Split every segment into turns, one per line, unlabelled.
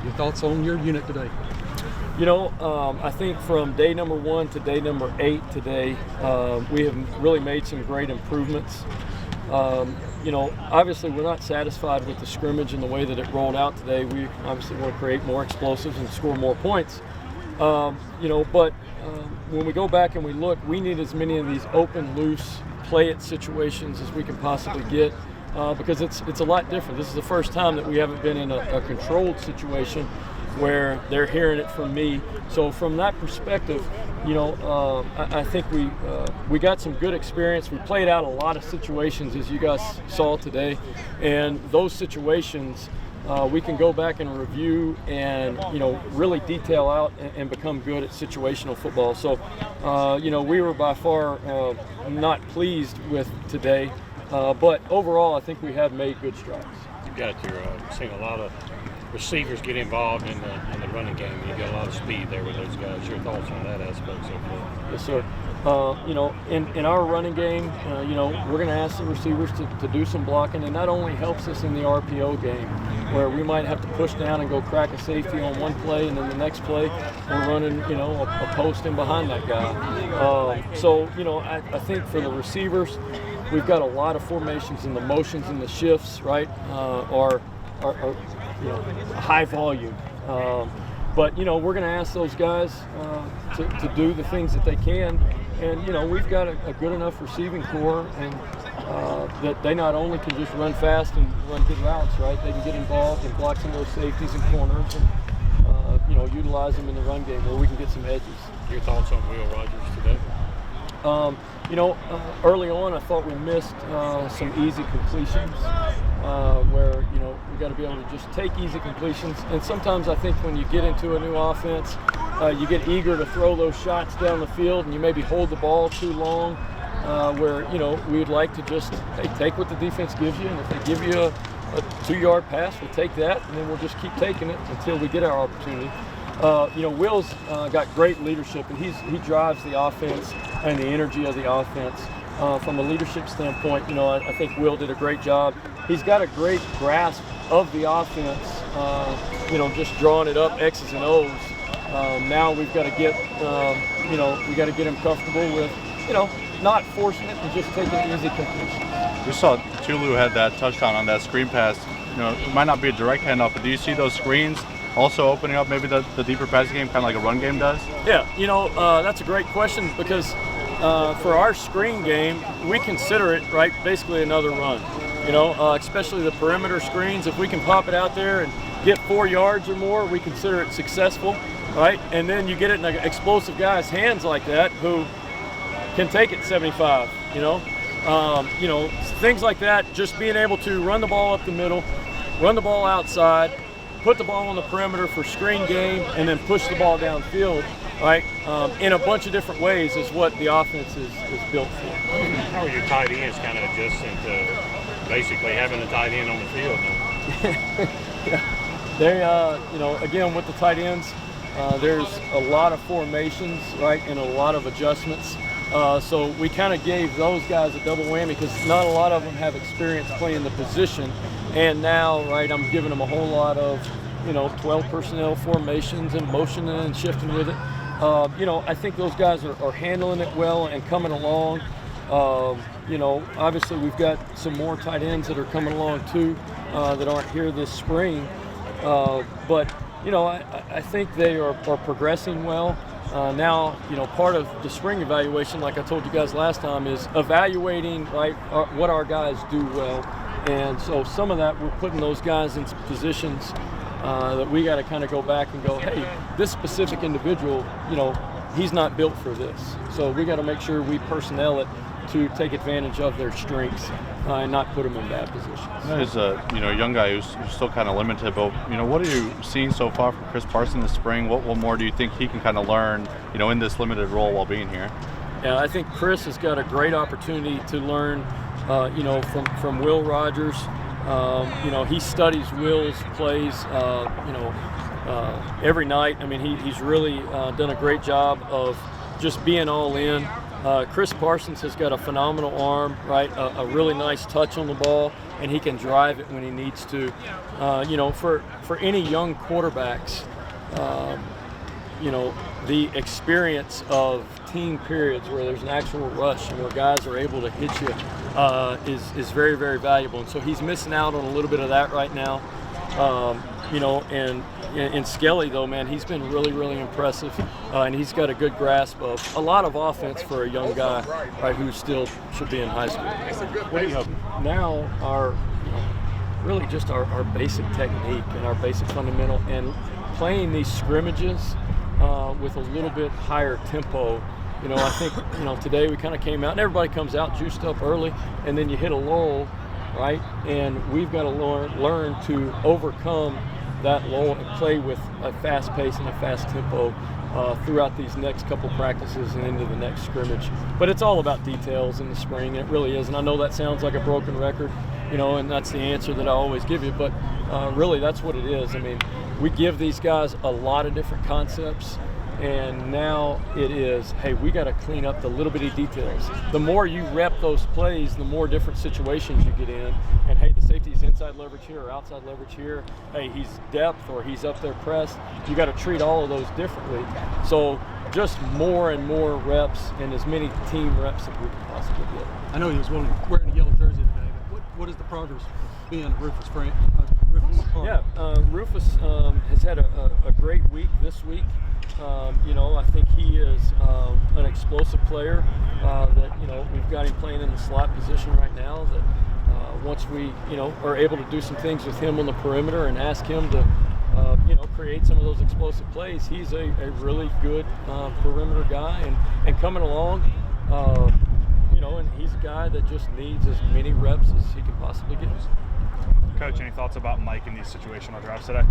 Your thoughts on your unit today?
I think from day number 1 to day number 8 today, we have really made some great improvements. Obviously we're not satisfied with the scrimmage and the way that it rolled out today. We obviously want to create more explosives and score more points. But when we go back and we look, we need as many of these open, loose, play it situations as we can possibly get. Because it's a lot different. This is the first time that we haven't been in a controlled situation where they're hearing it from me. So from that perspective, I think we got some good experience. We played out a lot of situations, as you guys saw today, and those situations we can go back and review and really detail out and become good at situational football. So we were by far not pleased with today. But overall, I think we have made good strides.
You've got seen a lot of receivers get involved in the running game. You've got a lot of speed there with those guys. Your thoughts on that aspect so far?
Yes, sir. In our running game, we're going to ask the receivers to do some blocking, and that only helps us in the RPO game, where we might have to push down and go crack a safety on one play, and then the next play we're running, a post in behind that guy. I think for the receivers, we've got a lot of formations, and the motions and the shifts, right, are high volume. But we're going to ask those guys to do the things that they can, and we've got a good enough receiving core, and that they not only can just run fast and run good routes, right? They can get involved and block some of those safeties and corners, and utilize them in the run game where we can get some edges.
Your thoughts on Will Rogers today?
Early on, I thought we missed some easy completions where, we got to be able to just take easy completions. And sometimes I think when you get into a new offense, you get eager to throw those shots down the field, and you maybe hold the ball too long where, we'd like to just, take what the defense gives you. And if they give you a 2-yard pass, we'll take that, and then we'll just keep taking it until we get our opportunity. Will's got great leadership, and he drives the offense and the energy of the offense. From a leadership standpoint, I think Will did a great job. He's got a great grasp of the offense, just drawing it up X's and O's. Now we've got to get, him comfortable with, not forcing it and just taking easy completions.
We saw Tulu had that touchdown on that screen pass. It might not be a direct handoff, but do you see those screens also opening up maybe the deeper passing game, kind of like a run game does?
Yeah, that's a great question, because for our screen game, we consider it, right, basically another run. Especially the perimeter screens, if we can pop it out there and get 4 yards or more, we consider it successful, right? And then you get it in an explosive guy's hands like that who can take it 75, things like that, just being able to run the ball up the middle, run the ball outside, put the ball on the perimeter for screen game, and then push the ball downfield, right, in a bunch of different ways is what the offense is built for.
How are your tight ends kind of adjusting to basically having a tight end on the field now?
Yeah. They, again, with the tight ends, there's a lot of formations, right, and a lot of adjustments. So we kind of gave those guys a double whammy, because not a lot of them have experience playing the position. And now, right, I'm giving them a whole lot of, 12 personnel formations and motioning and shifting with it. I think those guys are handling it well and coming along. Obviously we've got some more tight ends that are coming along too that aren't here this spring. But I think they are progressing well. Now, part of the spring evaluation, like I told you guys last time, is evaluating, right, what our guys do well. And so some of that, we're putting those guys in positions that we got to kind of go back and go, hey, this specific individual, he's not built for this. So we got to make sure we personnel it to take advantage of their strengths and not put them in bad positions.
As a young guy who's still kind of limited, but what are you seeing so far from Chris Parson this spring? What more do you think he can kind of learn, in this limited role while being here?
Yeah, I think Chris has got a great opportunity to learn, from Will Rogers. He studies Will's plays, every night. I mean, he's really done a great job of just being all in. Chris Parsons has got a phenomenal arm, right? A really nice touch on the ball, and he can drive it when he needs to. For any young quarterbacks, the experience of team periods where there's an actual rush and where guys are able to hit you is very, very valuable. And so he's missing out on a little bit of that right now. And Skelly, though, man, he's been really, really impressive, and he's got a good grasp of a lot of offense for a young guy, right, who still should be in high school.
What do you hope?
Now really just our basic technique and our basic fundamental, and playing these scrimmages with a little bit higher tempo. I think today we kind of came out, and everybody comes out juiced up early, and then you hit a lull, right? And we've got to learn to overcome that lull and play with a fast pace and a fast tempo throughout these next couple practices and into the next scrimmage. But it's all about details in the spring, and it really is. And I know that sounds like a broken record, and that's the answer that I always give you, but really that's what it is. I mean, we give these guys a lot of different concepts, and now it is, hey, we got to clean up the little bitty details. The more you rep those plays, the more different situations you get in. And hey, the safety's inside leverage here or outside leverage here. Hey, he's depth or he's up there pressed. You got to treat all of those differently. So just more and more reps and as many team reps that we can possibly get.
I know he was wearing a yellow jersey today, but what is the progress been of Rufus Park?
Yeah, Rufus has had a great week this week. I think he is an explosive player that, we've got him playing in the slot position right now, that once we, are able to do some things with him on the perimeter and ask him to, create some of those explosive plays, he's a really good perimeter guy and coming along, and he's a guy that just needs as many reps as he can possibly get.
Coach, any thoughts about Mike in these situational drives today?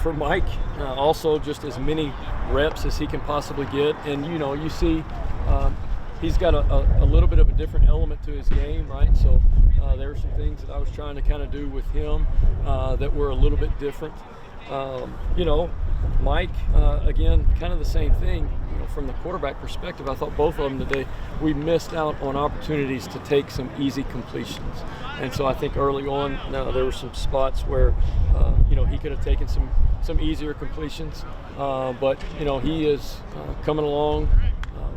For Mike, also just as many reps as he can possibly get. And, you see he's got a little bit of a different element to his game, right? So there are some things that I was trying to kind of do with him that were a little bit different. Mike, again, kind of the same thing. From the quarterback perspective, I thought both of them today, we missed out on opportunities to take some easy completions. And so I think early on, there were some spots where, he could have taken some easier completions. But he is coming along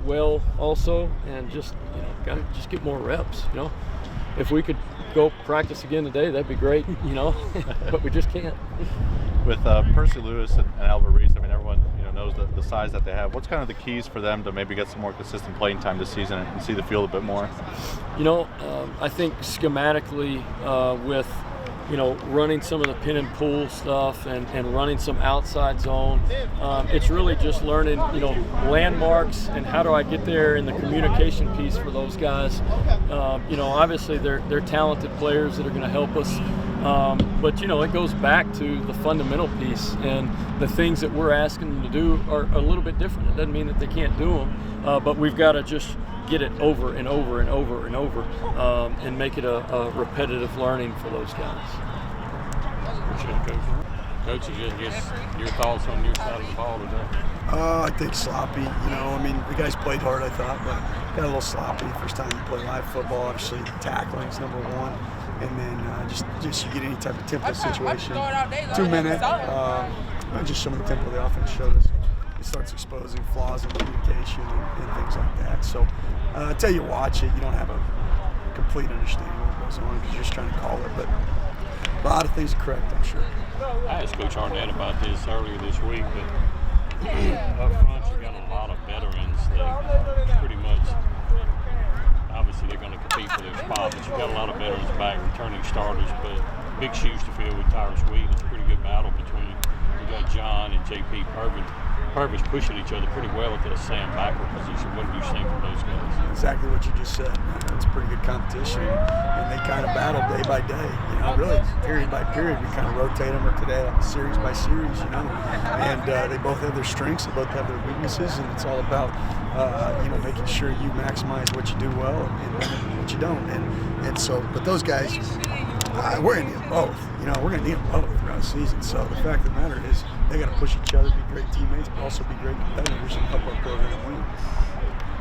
well also, and just, got to just get more reps, If we could go practice again today, that'd be great, but we just can't.
With Percy Lewis and Albert Reese, I mean, everyone knows the size that they have. What's kind of the keys for them to maybe get some more consistent playing time this season and see the field a bit more?
I think schematically with running some of the pin and pull stuff and running some outside zone, it's really just learning landmarks and how do I get there, and the communication piece for those guys. Obviously they're talented players that are going to help us. But it goes back to the fundamental piece, and the things that we're asking them to do are a little bit different. It doesn't mean that they can't do them, but we've got to just get it over and over and over and over, and make it a repetitive learning for those guys.
Appreciate it, Coach. Coach, just your thoughts on your side of the ball today?
I think sloppy. The guys played hard, I thought, but got a little sloppy. First time you play live football, obviously tackling is number one. And then just you get any type of tempo situation. 2 minute, just some of the tempo the offense showed us. It starts exposing flaws in communication and things like that. So until you watch it, you don't have a complete understanding of what goes on because you're just trying to call it. But a lot of things are correct, I'm sure.
I asked Coach Arnett about this earlier this week, but up front you got a lot of veterans that pretty much, obviously they're going to compete for their spot, but you've got a lot of veterans back, returning starters, but big shoes to fill with Tyrus Wheat. It's a pretty good battle between, you got John and JP Purvis pushing each other pretty well at that Sam backer position. What do you think from those guys?
Exactly what you just said. It's a pretty good competition, and they kind of battle day by day. Really period by period. We kind of rotate them, or today like series by series. And they both have their strengths, they both have their weaknesses, and it's all about making sure you maximize what you do well and what you don't. And so, but those guys, we're going to need them both. We're going to need them both throughout the season. So the fact of the matter is, they got to push each other, be great teammates, but also be great competitors and help our program win.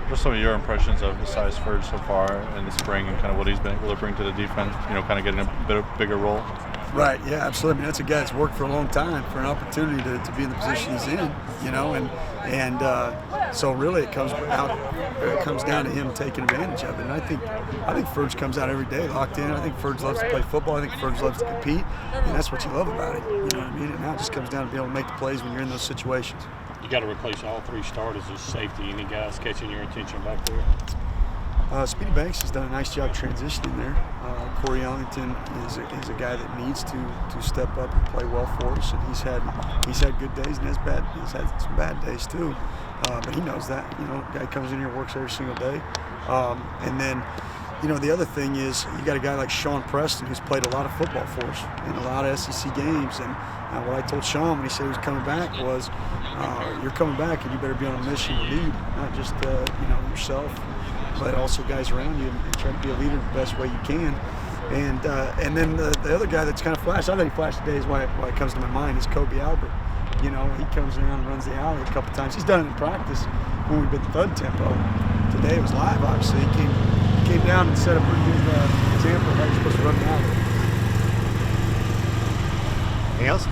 What are some of your impressions of Esaias Furdge so far in the spring and kind of what he's been able to bring to the defense? You know, kind of getting a bit of bigger role.
Right, yeah, absolutely. I mean, that's a guy that's worked for a long time for an opportunity to be in the position he's in, you know, and so really it comes down to him taking advantage of it. And I think Furdge comes out every day locked in. I think Furdge loves to play football. I think Furdge loves to compete, and that's what you love about it. You know what I mean? And now it just comes down to being able to make the plays when you're in those situations.
You got to replace all 3 starters as safety. Any guys catching your attention back there?
Speedy Banks has done a nice job transitioning there. Corey Ellington is a guy that needs to step up and play well for us, and he's had good days and he's had some bad days too. But he knows that. You know, guy comes in here, works every single day, and then. You know, the other thing is you got a guy like Sean Preston who's played a lot of football for us in a lot of SEC games. And what I told Sean when he said he was coming back was, you're coming back and you better be on a mission to lead, not just yourself, but also guys around you, and try to be a leader the best way you can. And then the other guy that's kind of flashed, I thought he flashed today, is why it comes to my mind, is Kobe Albert. You know, he comes down and runs the alley a couple times. He's done it in practice when we've been thud tempo. Today it was live, obviously. He came down and set a pretty good example of how you're supposed to run the alley.
Anything else?